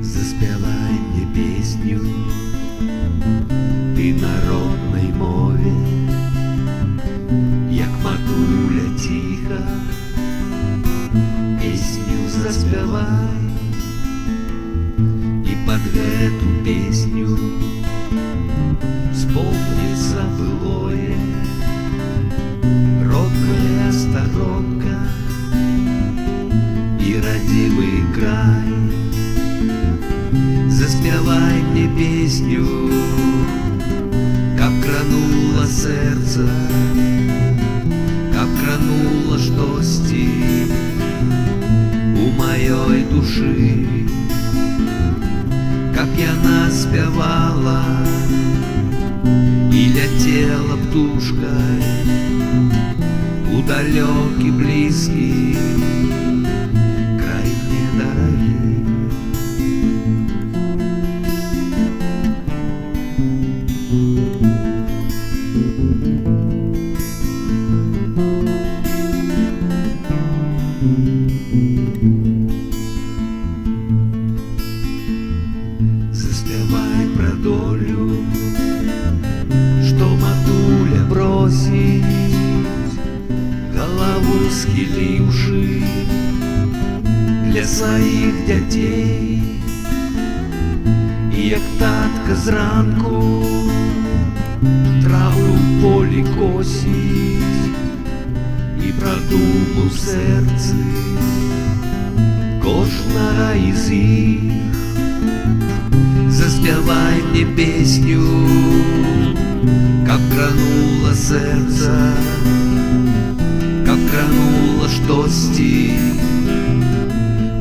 Заспявай мне песню ты народной мове, як матуля тиха, песню заспявай. И под эту песню вспомнится былое, родная сторонка и родимый край. Заспявай мне песню, как крануло сердце, как крануло штости у моей души, как яна спявала и летела птушкой у далекий близкий край мне дорогий. Заспевай про долю, что матуля бросить, голову схиливши для своих детей. І як татка зранку траву в полі косить, і про думу в серці кожного із їх. Заспевай мне песню, как крануло сердце, как крануло штости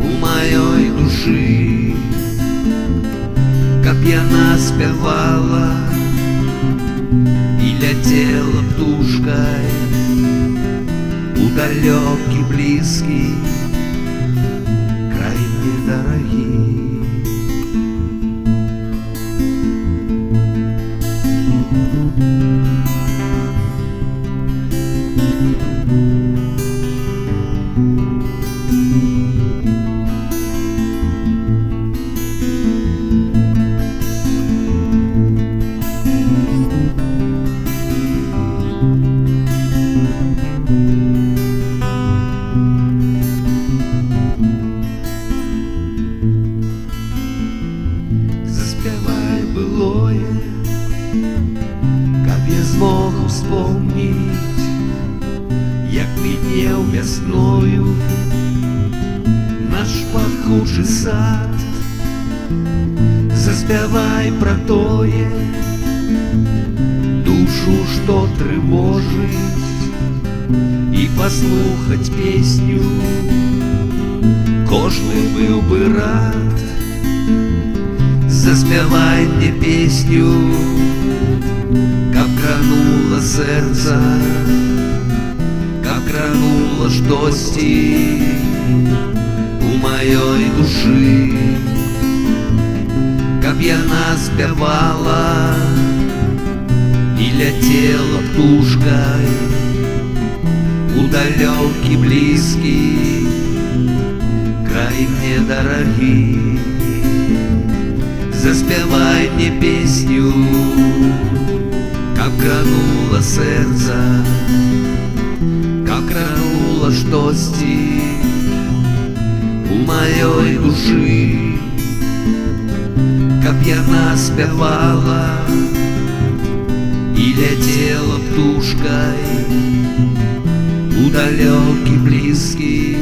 у моей души, как яна спевала и летела птушкой у далекий близкий край мне дорогий. Заспевай былое, как я змог вспомнить, як виднел весною наш пахучий сад. Заспевай про тое, душу, что тревожит, и послухать песню кожный был бы рад. Заспевай мне песню, как крануло сердце, как крануло штости у моей души, как яна спевала и летела птушкой у далекий близкий край мне дорогий. Заспевай мне песню, как крануло сердце, как крануло штости у моей души, как яна спевала и летела птушкой у далекий близкий